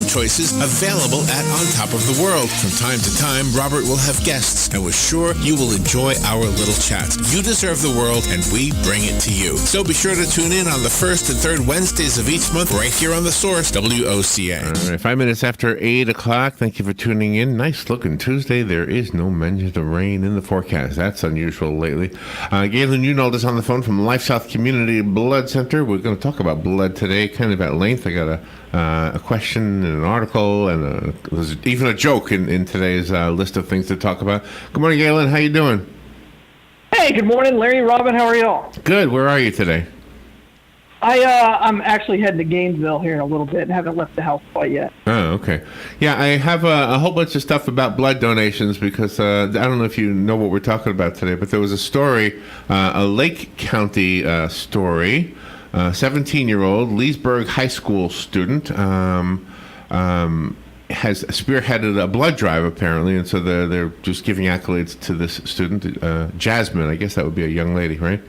choices available at On Top of the World. From time to time, Robert will have guests, and we're sure you will enjoy our little chat. You deserve the world, and we bring it to you. So be sure to tune in on the first and third Wednesdays of each month right here on The Source, WOCA. All right, 5 minutes after 8 o'clock. Thank you for tuning in. Nice looking Tuesday. There is no mention of rain in the forecast. That's unusual lately. Galen, Unold is on the phone from LifeSouth Community Blood Center. We're going to talk about blood today, kind of at length. I got a question and an article, and there's even a joke in today's list of things to talk about. Good morning, Galen. How you doing? Hey, good morning, Larry, Robin. How are y'all? Good. Where are you today? I'm actually heading to Gainesville here in a little bit and haven't left the house quite yet. Oh, okay. Yeah, I have a whole bunch of stuff about blood donations because I don't know if you know what we're talking about today, but there was a story, a Lake County story, 17-year-old Leesburg High School student has spearheaded a blood drive, apparently, and so they're just giving accolades to this student, Jasmine. I guess that would be a young lady, right?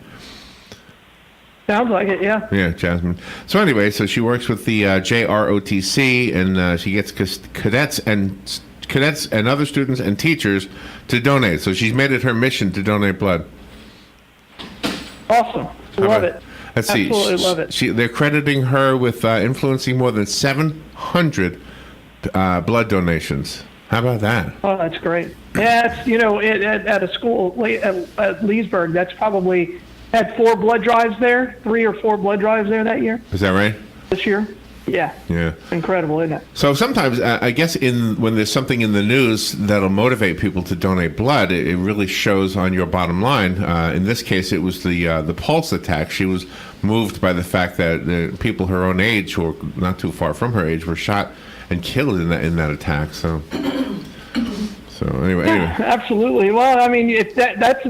Sounds like it, yeah. Yeah, Jasmine. So anyway, so she works with the JROTC, and she gets cadets and other students and teachers to donate. So she's made it her mission to donate blood. Awesome. Love it. Let's see. Absolutely love it. They're crediting her with influencing more than 700 blood donations. How about that? Oh, that's great. Yeah, it's, at a school at Leesburg, that's probably had 4 blood drives there, 3 or 4 blood drives there that year. Is that right? This year? Yeah. Yeah. Incredible, isn't it? So sometimes, I guess, when there's something in the news that'll motivate people to donate blood, it really shows on your bottom line. In this case, it was the Pulse attack. She was moved by the fact that people her own age, or not too far from her age, were shot and killed in that attack. So anyway. Yeah, absolutely. Well, I mean, if that's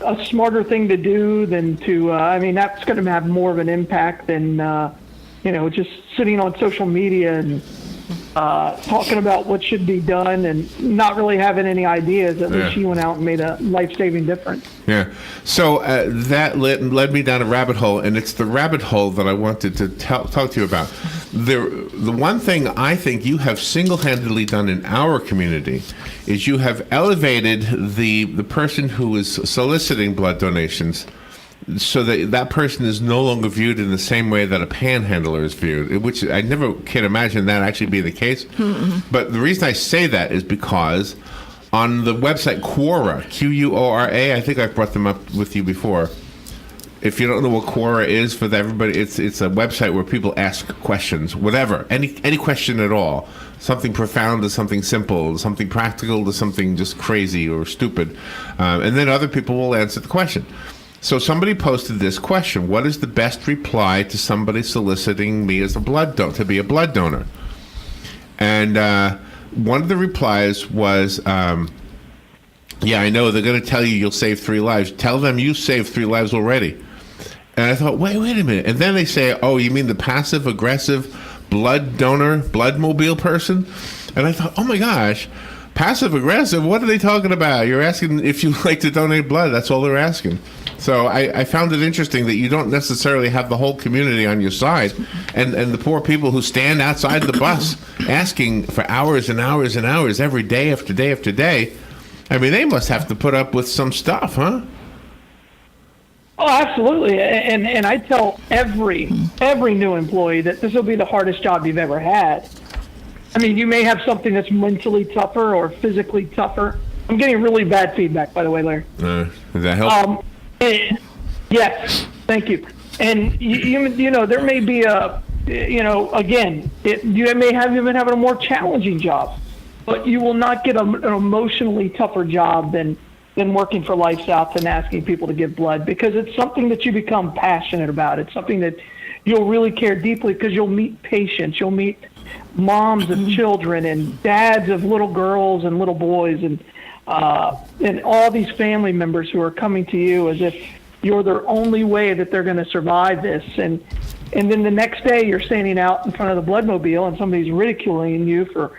a smarter thing to do than to. That's going to have more of an impact than just sitting on social media and talking about what should be done and not really having any ideas. At least she went out and made a life-saving difference. Yeah. So that led me down a rabbit hole, and it's the rabbit hole that I wanted to talk to you about. The one thing I think you have single-handedly done in our community is you have elevated the person who is soliciting blood donations so that person is no longer viewed in the same way that a panhandler is viewed, which I never can imagine that actually being the case. Mm-mm. But the reason I say that is because on the website Quora, Quora, I think I've brought them up with you before. If you don't know what Quora is, for everybody, it's a website where people ask questions, whatever, any question at all, something profound to something simple, something practical to something just crazy or stupid, and then other people will answer the question. So somebody posted this question: what is the best reply to somebody soliciting me as to be a blood donor? And one of the replies was, yeah, I know, they're going to tell you you'll save 3 lives. Tell them you saved 3 lives already. And I thought, wait a minute. And then they say, oh, you mean the passive-aggressive blood donor, bloodmobile person? And I thought, oh my gosh, passive-aggressive? What are they talking about? You're asking if you like to donate blood. That's all they're asking. So I found it interesting that you don't necessarily have the whole community on your side, and the poor people who stand outside the bus asking for hours and hours and hours every day after day after day. I mean, they must have to put up with some stuff, huh? Oh, absolutely. And I tell every new employee that this will be the hardest job you've ever had. I mean, you may have something that's mentally tougher or physically tougher. I'm getting really bad feedback, by the way, Larry. Does that help? Yes, thank you. And you know, there may be you may have even having a more challenging job, but you will not get an emotionally tougher job than working for LifeSouth and asking people to give blood, because it's something that you become passionate about. It's something that you'll really care deeply, because you'll meet patients, you'll meet moms of children and dads of little girls and little boys, and all these family members who are coming to you as if you're their only way that they're going to survive this. And then the next day you're standing out in front of the bloodmobile and somebody's ridiculing you for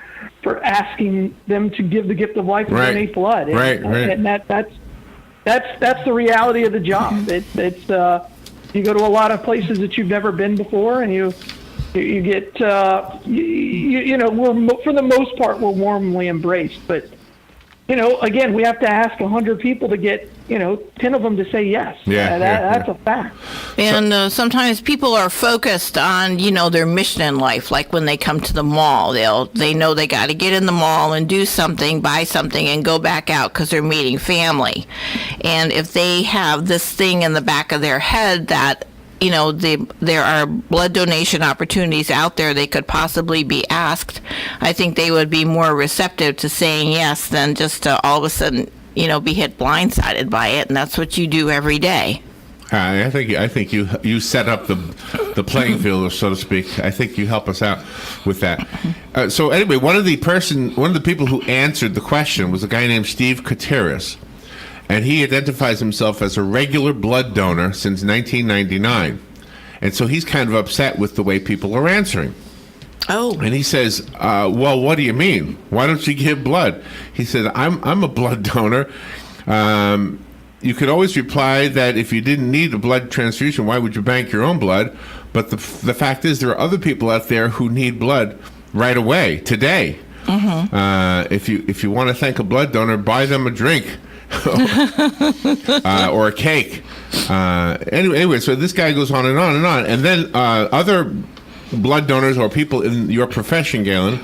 asking them to give the gift of life and donate blood. And that's the reality of the job. It's you go to a lot of places that you've never been before, and you You get, you know, for the most part, we're warmly embraced. But, you know, again, we have to ask 100 people to get, you know, 10 of them to say yes. That's a fact. And sometimes people are focused on, you know, their mission in life. Like when they come to the mall, they know they got to get in the mall and do something, buy something, and go back out because they're meeting family. And if they have this thing in the back of their head that, you know, there are blood donation opportunities out there they could possibly be asked, I think they would be more receptive to saying yes than just to all of a sudden, you know, be hit blindsided by it. And that's what you do every day. I think you set up the playing field, so to speak. I think you help us out with that. So anyway, one of the people who answered the question was a guy named Steve Kateris. And he identifies himself as a regular blood donor since 1999. And so he's kind of upset with the way people are answering. Oh. And he says, well, what do you mean? Why don't you give blood? He said, I'm a blood donor. You could always reply that if you didn't need a blood transfusion, why would you bank your own blood? But the fact is there are other people out there who need blood right away, today. Mm-hmm. If you want to thank a blood donor, buy them a drink. Or a cake. Anyway, so this guy goes on and on and on. And then other blood donors or people in your profession, Galen,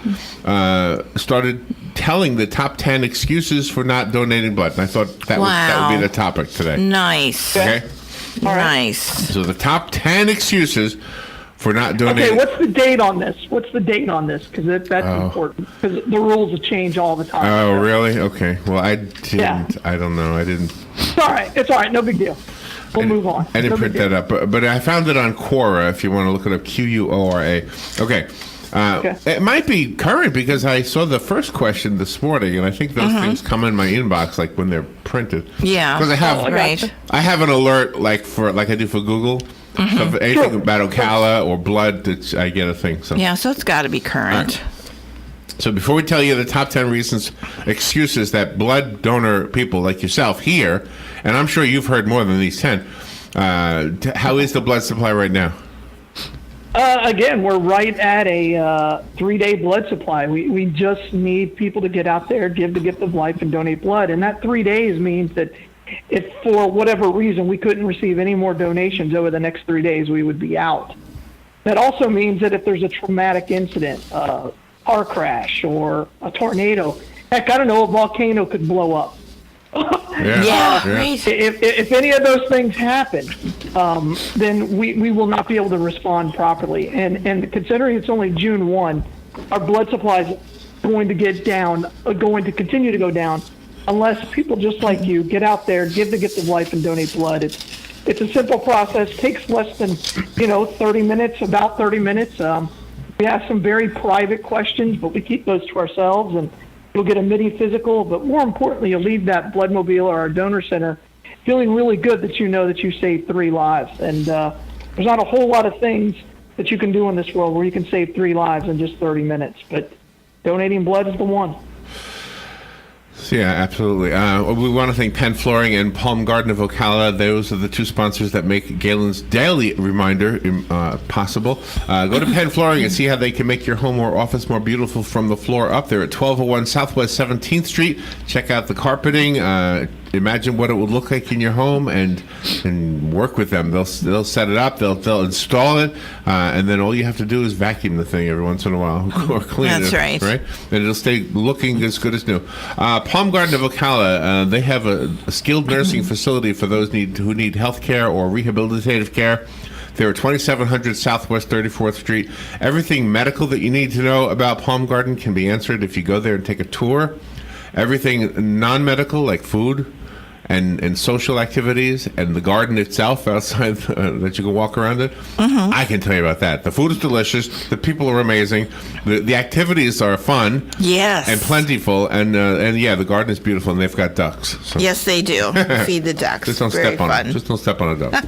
started telling the top 10 excuses for not donating blood. And I thought that would be the topic today. Nice. Okay? Nice. So the top 10 excuses for not donating. Okay, what's the date on this? Because that's important. Because the rules will change all the time. Oh, really? Okay. Well, I didn't. Yeah. I don't know. I didn't. It's all right. It's all right. No big deal. We'll move on. I didn't print that up, but I found it on Quora. If you want to look it up, Quora. Okay. It might be current because I saw the first question this morning, and I think those things come in my inbox like when they're printed. Yeah. Because I have an alert like I do for Google. So if anything about Ocala or blood, I get a thing. So. Yeah, so it's got to be current. Right. So before we tell you the top 10 excuses that blood donor people like yourself hear, and I'm sure you've heard more than these 10, how is the blood supply right now? Again, we're right at a 3-day blood supply. We just need people to get out there, give the gift of life, and donate blood. And that 3 days means that if for whatever reason we couldn't receive any more donations over the next 3 days, we would be out. That also means that if there's a traumatic incident, a car crash or a tornado, heck, I don't know, a volcano could blow up. Right. If any of those things happen, then we will not be able to respond properly. And considering it's only June 1, our blood supply is going to continue to go down unless people just like you get out there, give the gift of life, and donate blood. It's a simple process. Takes less than 30 minutes, about 30 minutes. We have some very private questions, but we keep those to ourselves, and you'll get a mini physical. But more importantly, you'll leave that blood mobile or our donor center feeling really good that you know that you saved 3 lives. And there's not a whole lot of things that you can do in this world where you can save 3 lives in just 30 minutes. But donating blood is the one. Yeah, absolutely. We want to thank Penn Flooring and Palm Garden of Ocala. Those are the 2 sponsors that make Galen's daily reminder possible. Go to Penn Flooring and see how they can make your home or office more beautiful from the floor up. They're at 1201 Southwest 17th Street. Check out the carpeting. Imagine what it would look like in your home and work with them. They'll set it up. They'll install it, and then all you have to do is vacuum the thing every once in a while or clean it. That's right. And it'll stay looking as good as new. Palm Garden of Ocala, they have a skilled nursing facility for those who need health care or rehabilitative care. They're at 2700 Southwest 34th Street. Everything medical that you need to know about Palm Garden can be answered if you go there and take a tour. Everything non-medical, like food and social activities and the garden itself outside that you can walk around it, I can tell you about that. The food is delicious. The people are amazing. The activities are fun. Yes. And plentiful. And the garden is beautiful, and they've got ducks. So. Yes, they do. Feed the ducks. Just don't Very step on fun. it. Just don't step on a duck.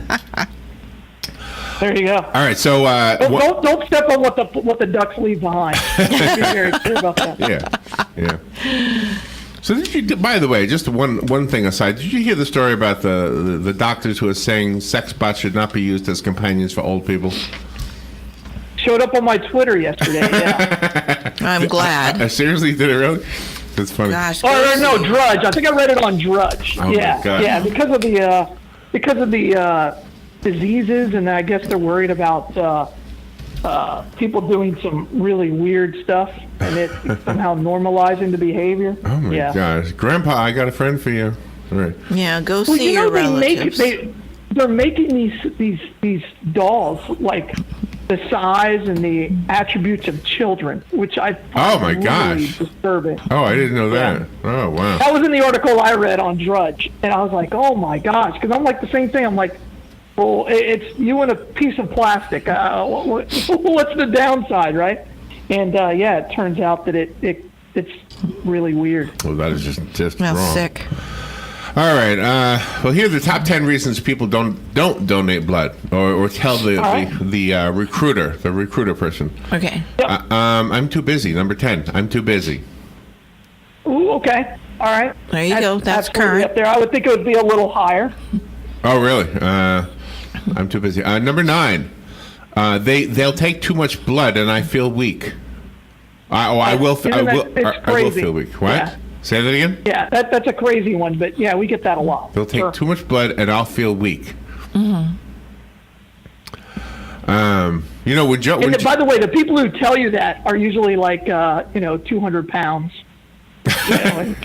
There you go. All right, so don't step on what the ducks leave behind. Be very clear about that. Yeah. So did you? By the way, just one thing aside, did you hear the story about the doctors who are saying sex bots should not be used as companions for old people? Showed up on my Twitter yesterday. Yeah. I'm glad. Seriously, did it really? That's funny. Gosh. Or no, Drudge. I think I read it on Drudge. Oh, yeah, my God. yeah, because of the diseases, and I guess they're worried about people doing some really weird stuff, and it somehow normalizing the behavior. Oh my gosh, Grandpa, I got a friend for you. All right. Yeah, go see your relatives. They're making these dolls like the size and the attributes of children, which I find really disturbing. Oh, I didn't know that. Yeah. Oh, wow. That was in the article I read on Drudge, and I was like, oh my gosh, because I'm like the same thing. I'm like, well, it's you and a piece of plastic. What's the downside, right? And it turns out that it's really weird. Well, that is just That's wrong. sick. All right. Well, here are the top 10 reasons people don't donate blood, or tell the recruiter person. Okay. I'm too busy. Number 10. I'm too busy. Ooh, okay. All right. There you go. That's current. Up there. I would think it would be a little higher. Oh, really? I'm too busy. Number 9. They'll take too much blood, and I feel weak. I will feel weak. What? Yeah. Say that again? Yeah, that's a crazy one, but yeah, we get that a lot. They'll take too much blood, and I'll feel weak. Mm-hmm. When Joe... by the way, the people who tell you that are usually like, 200 pounds.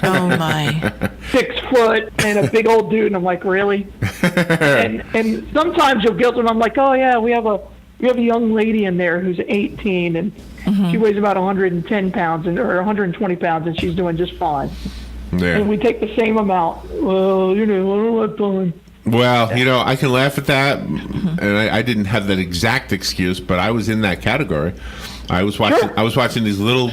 Oh, my. 6 foot and a big old dude, and I'm like, really? and sometimes you'll guilt them. I'm like, oh, yeah, we have a young lady in there who's 18, and she weighs about 110 pounds or 120 pounds, and she's doing just fine. Yeah. And we take the same amount. Well, I don't have time. Well, I can laugh at that, and I didn't have that exact excuse, but I was in that category. I was watching. Sure. I was watching these little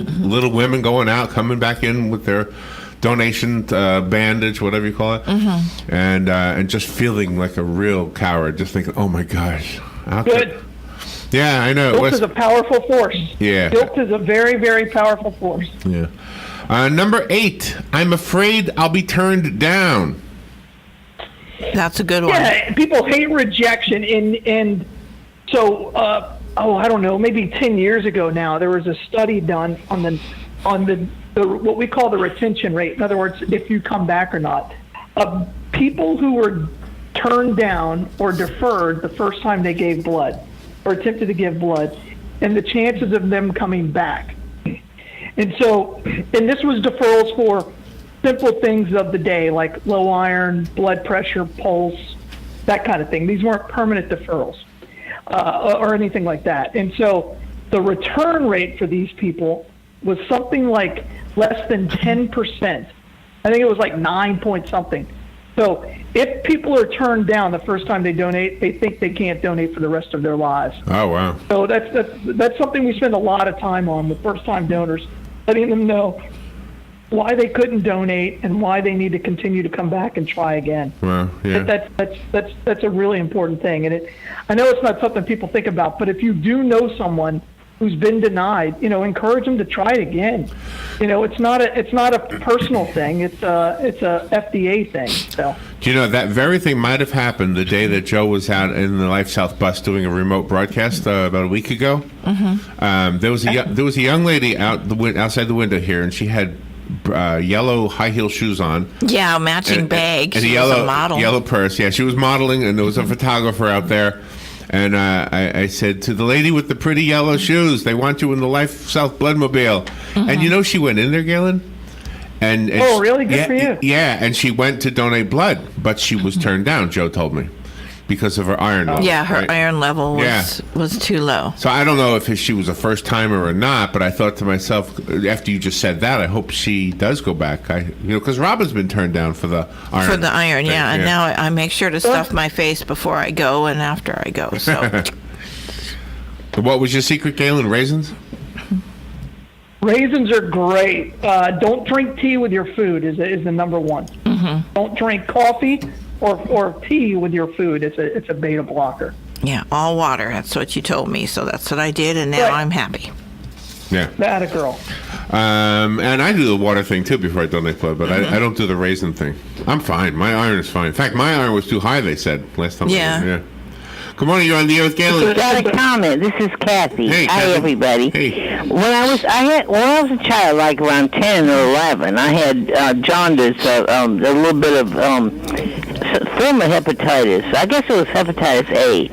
women going out, coming back in with their donation bandage, whatever you call it, and just feeling like a real coward, just thinking, oh my gosh. Good. Yeah, I know. Guilt is a powerful force. Yeah. Guilt is a very, very powerful force. Yeah. Number 8, I'm afraid I'll be turned down. That's a good one. Yeah, people hate rejection, and so I don't know, maybe 10 years ago now, there was a study done on the what we call the retention rate. In other words, if you come back or not. People who were turned down or deferred the first time they gave blood or attempted to give blood, and the chances of them coming back. And this was deferrals for simple things of the day, like low iron, blood pressure, pulse, that kind of thing. These weren't permanent deferrals or anything like that. And so the return rate for these people was something like less than 10%. I think it was like 9 point something. So if people are turned down the first time they donate, they think they can't donate for the rest of their lives. Oh, wow. So that's something we spend a lot of time on with first-time donors, letting them know why they couldn't donate and why they need to continue to come back and try again. Well, yeah. That's a really important thing. And I know it's not something people think about, but if you do know someone who's been denied, encourage them to try it again. It's not a personal thing. It's a FDA thing. So. That very thing might have happened the day that Joe was out in the LifeSouth bus doing a remote broadcast about a week ago. Mm-hmm. There was a young lady outside the window here, and she had yellow high heel shoes on. Yeah, matching bag. And she was a model. Yellow purse. Yeah, she was modeling, and there was a photographer out there. And I said to the lady with the pretty yellow shoes, they want you in the LifeSouth Bloodmobile. Mm-hmm. And she went in there, Galen. And really? Good for you. Yeah, and she went to donate blood, but she was turned down, Joe told me, because of her iron level. Yeah, her iron level was too low. So I don't know if she was a first-timer or not, but I thought to myself, after you just said that, I hope she does go back. Because Robin's been turned down for the iron. For the iron, yeah. And now I make sure to stuff my face before I go and after I go. So. What was your secret, Galen? Raisins? Raisins are great. Don't drink tea with your food is the number one. Mm-hmm. Don't drink coffee or tea with your food. It's a beta blocker. Yeah, all water. That's what you told me. So that's what I did, and now I'm happy. Yeah. That a girl. And I do the water thing too before I donate blood, but I don't do the raisin thing. I'm fine. My iron is fine. In fact, my iron was too high, they said last time. Yeah. Good morning. You're on the air with Galen. Got a comment. This is Kathy. Hey, Hi, Kathy. everybody. Hey. When I was a child, like around 10 or 11, I had jaundice, a little bit of form of hepatitis. I guess it was hepatitis A.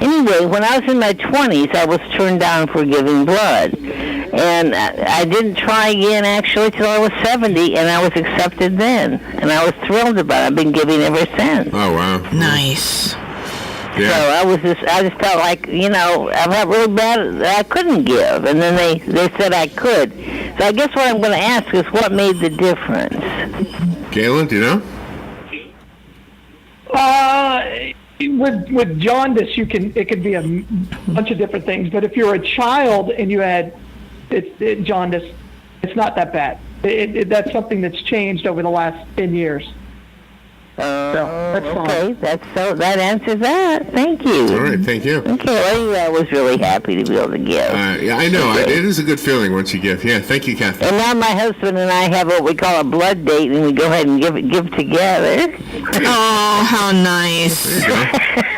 Anyway, when I was in my 20s, I was turned down for giving blood. And I didn't try again, actually, till I was 70, and I was accepted then. And I was thrilled about it. I've been giving ever since. Oh, wow. Nice. Yeah. So I just felt like, I felt really bad that I couldn't give. And then they said I could. So I guess what I'm going to ask is what made the difference? Galen, do you know? With jaundice, it could be a bunch of different things. But if you're a child and you had jaundice, it's not that bad. That's something that's changed over the last 10 years. So that's fine. Okay, that answers that. Thank you. All right, thank you. Okay, well, I was really happy to be able to give. Yeah, I know. It is a good feeling once you give. Yeah, thank you, Kathy. And now my husband and I have what we call a blood date, and we go ahead and give together. Oh, how nice. There you go.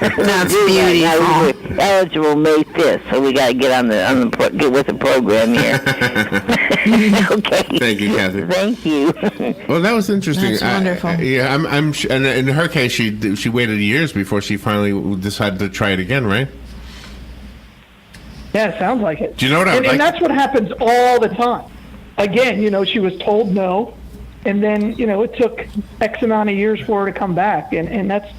That's Now, beautiful. we're eligible May 5th, so we got to get get with the program here. Okay. Thank you, Kathy. Thank you. Well, that was interesting. That's wonderful. Yeah, and in her case, she waited years before she finally decided to try it again, right? Yeah, it sounds like it. Do you know what I like? And that's what happens all the time. Again, she was told no, and then it took X amount of years for her to come back, and that's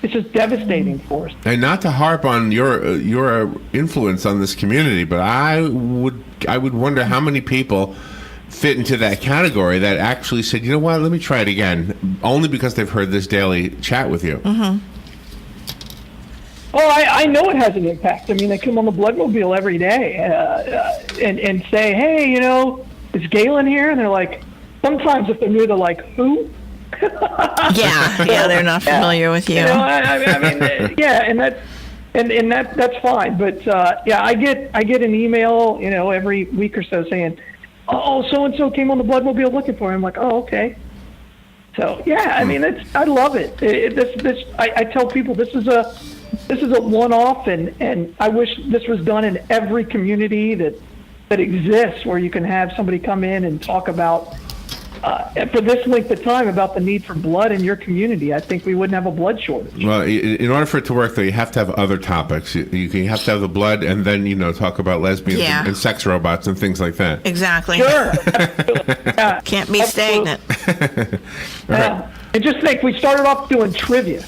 it's just devastating for us. And not to harp on your influence on this community, but I would wonder how many people fit into that category that actually said, you know what, let me try it again, only because they've heard this daily chat with you. Mm-hmm. Oh, I know it has an impact. I mean, they come on the Bloodmobile every day and say, hey, is Galen here? And they're like, sometimes if they're new, they're like, who? Yeah, they're not familiar with you. I mean, yeah, and that's fine. But I get an email, every week or so saying, oh, so and so came on the Bloodmobile looking for him. I'm like, oh, okay. So yeah, I mean, I love it. I tell people this is a one-off, and I wish this was done in every community that exists, where you can have somebody come in and talk about for this length of time about the need for blood in your community. I think we wouldn't have a blood shortage. Well, in order for it to work, though, you have to have other topics. You have to have the blood, and then talk about lesbians and sex robots and things like that. Exactly. Sure. Can't be stagnant. And just think, we started off doing trivia.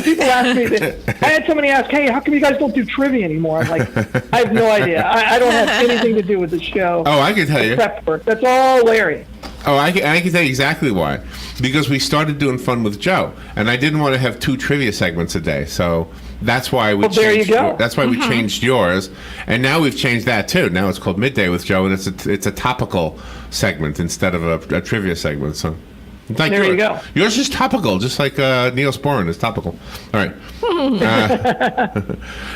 People ask me I had somebody ask, hey, how come you guys don't do trivia anymore? I'm like, I have no idea. I don't have anything to do with the show. Oh, I can tell you. Except for, that's all Larry. Oh, I can tell you exactly why. Because we started doing Fun with Joe, and I didn't want to have 2 trivia segments a day, so that's why we there you go. That's why we changed yours, and now we've changed that too. Now it's called Midday with Joe, and it's a topical segment instead of a trivia segment. So there you go. Yours is topical, just like Neosporin is topical. All right.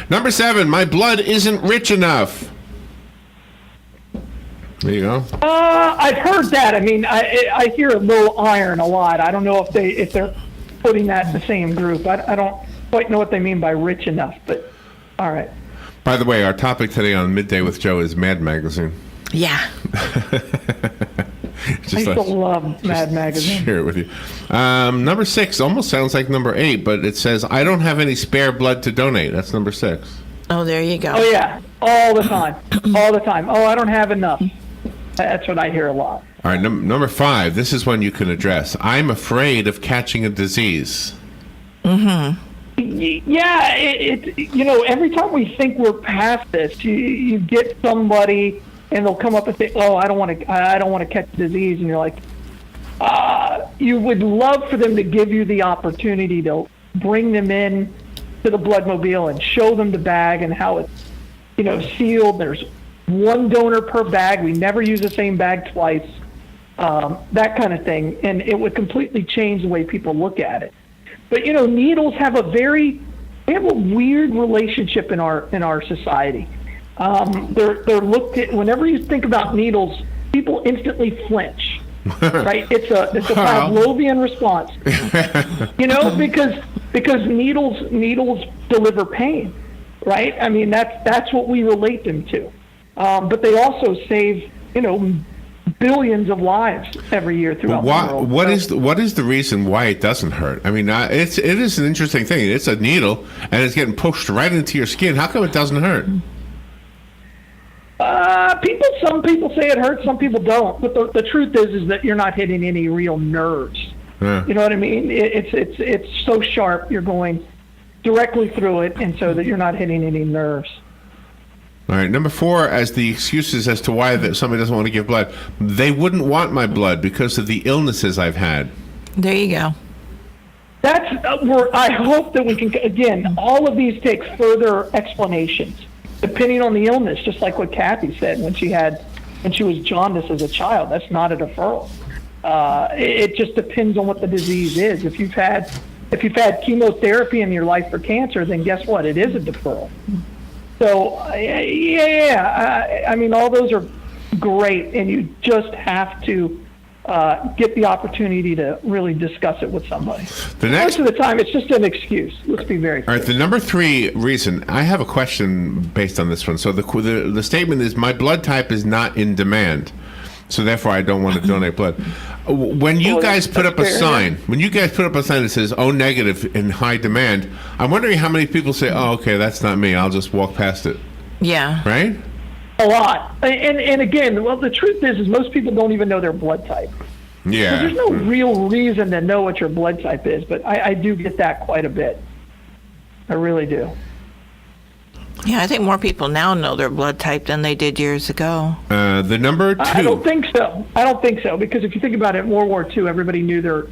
Number 7. My blood isn't rich enough. There you go. I've heard that. I mean, I hear low iron a lot. I don't know if they're putting that in the same group. I don't quite know what they mean by rich enough, but all right. By the way, our topic today on Midday with Joe is Mad Magazine. Yeah. I used to love Mad Magazine. Share it with you. Number 6 almost sounds like number 8, but it says, I don't have any spare blood to donate. That's number 6. Oh, there you go. Oh, yeah. All the time. All the time. Oh, I don't have enough. That's what I hear a lot. All right, number 5. This is one you can address. I'm afraid of catching a disease. Mm-hmm. Yeah, every time we think we're past this, you get somebody and they'll come up and say, "Oh, I don't want to catch a disease," and you're like, you would love for them to give you the opportunity to bring them in to the Bloodmobile and show them the bag and how it's, sealed. There's one donor per bag. We never use the same bag twice. That kind of thing, and it would completely change the way people look at it. But needles have a weird relationship in our society. They're looked at, whenever you think about needles, people instantly flinch. Right? It's a Pavlovian response. Because because needles deliver pain, right? I mean, that's what we relate them to. But they also save, billions of lives every year throughout the world. What is the reason why it doesn't hurt? I mean, it is an interesting thing. It's a needle, and it's getting pushed right into your skin. How come it doesn't hurt? Some people say it hurts, some people don't. But the truth is that you're not hitting any real nerves. Yeah. You know what I mean? It's so sharp, you're going directly through it, and so that you're not hitting any nerves. All right, number 4, as the excuses as to why somebody doesn't want to give blood, they wouldn't want my blood because of the illnesses I've had. There you go. That's where I hope that we can, again, all of these take further explanations, depending on the illness, just like what Kathy said when she was jaundice as a child. That's not a deferral. It just depends on what the disease is. If you've had chemotherapy in your life for cancer, then guess what? It is a deferral. So, I mean, all those are great, and you just have to get the opportunity to really discuss it with somebody. Most of the time, it's just an excuse. Let's be very clear. All right, the number 3 reason, I have a question based on this one. So the statement is, my blood type is not in demand, so therefore I don't want to donate blood. When you guys put up a sign, that says "O negative" in high demand, I'm wondering how many people say, "Oh, okay, that's not me. I'll just walk past it." Yeah. Right? A lot. And again, well, the truth is most people don't even know their blood type. Yeah. So there's no real reason to know what your blood type is, but I do get that quite a bit. I really do. Yeah, I think more people now know their blood type than they did years ago. The number 2. I don't think so, because if you think about it, in World War II, everybody knew their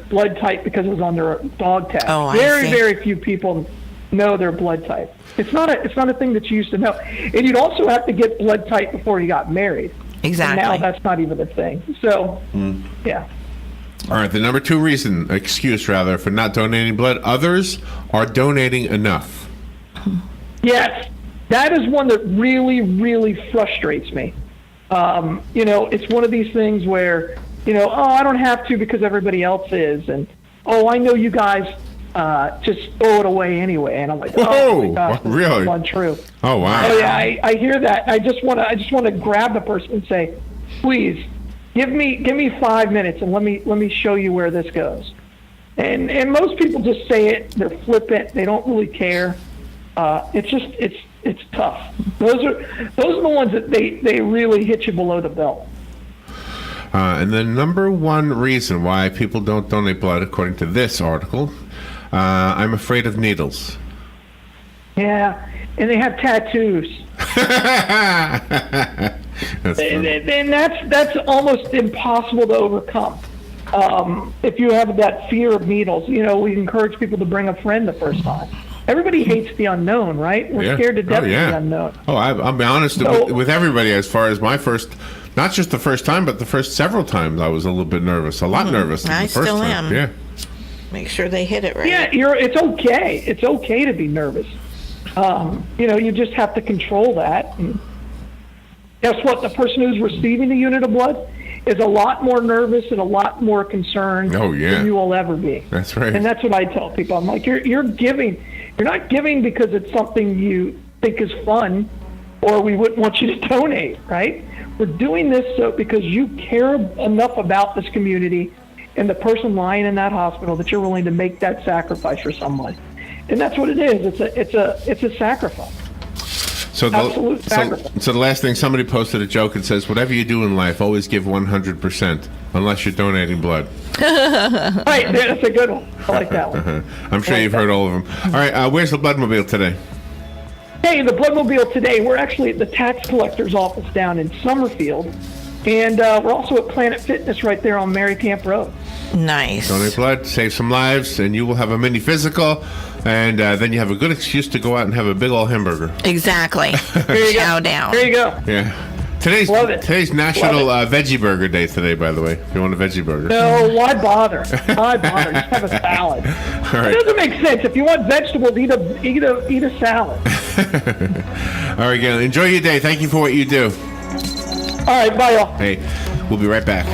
blood type because it was on their dog tag. Oh, I see. Very few people know their blood type. It's not a thing that you used to know. And you'd also have to get blood type before you got married. Exactly. And now that's not even a thing. So, yeah. All right, the number 2 excuse for not donating blood, others are donating enough. Yes, that is one that really, really frustrates me. It's one of these things where, I don't have to because everybody else is, and I know you guys just throw it away anyway, and I'm like, oh my gosh, really? That's untrue. Oh wow. Oh yeah, I hear that. I just want to grab the person and say, please, give me 5 minutes and let me show you where this goes. And most people just say it. They're flippant. They don't really care. It's tough. Those are the ones that they really hit you below the belt. And the number 1 reason why people don't donate blood, according to this article, I'm afraid of needles. Yeah, and they have tattoos. And that's almost impossible to overcome. If you have that fear of needles, we encourage people to bring a friend the first time. Everybody hates the unknown, right? We're scared to death of the unknown. Oh, I'll be honest with everybody. As far as my first, not just the first time, but the first several times, I was a little bit nervous, a lot nervous. I the first still time. am. Yeah. Make sure they hit it right. Yeah, it's okay. It's okay to be nervous. You just have to control that. And guess what? The person who's receiving the unit of blood is a lot more nervous and a lot more concerned than you will ever be. That's right. And that's what I tell people. I'm like, you're giving. You're not giving because it's something you think is fun or we wouldn't want you to donate, right? We're doing this because you care enough about this community and the person lying in that hospital that you're willing to make that sacrifice for someone. And that's what it is. It's a sacrifice. Absolute sacrifice. So the last thing, somebody posted a joke and says, whatever you do in life, always give 100%, unless you're donating blood. Right, that's a good one. I like that one. I'm sure you've heard all of them. All right, where's the Bloodmobile today? Hey, the Bloodmobile today, we're actually at the tax collector's office down in Summerfield, and we're also at Planet Fitness right there on Mary Camp Road. Nice. Donate blood, save some lives, and you will have a mini physical, and then you have a good excuse to go out and have a big old hamburger. Exactly. Chow down. There you go. Yeah. Today's National Veggie Burger Day today, by the way, if you want a veggie burger. No, why bother? Why bother? Just have a salad. All right. It doesn't make sense. If you want vegetables, eat a salad. All right, Gail, enjoy your day. Thank you for what you do. All right, bye, y'all. Hey, we'll be right back.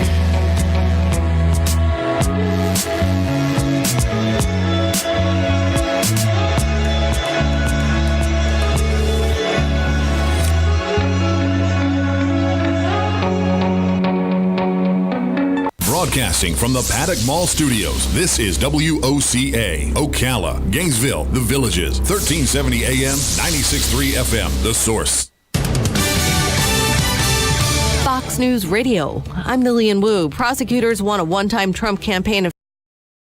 Broadcasting from the Paddock Mall Studios, this is WOCA, Ocala, Gainesville, The Villages, 1370 AM, 96.3 FM, The Source. Fox News Radio. I'm Lillian Wu. Prosecutors want a one-time Trump campaign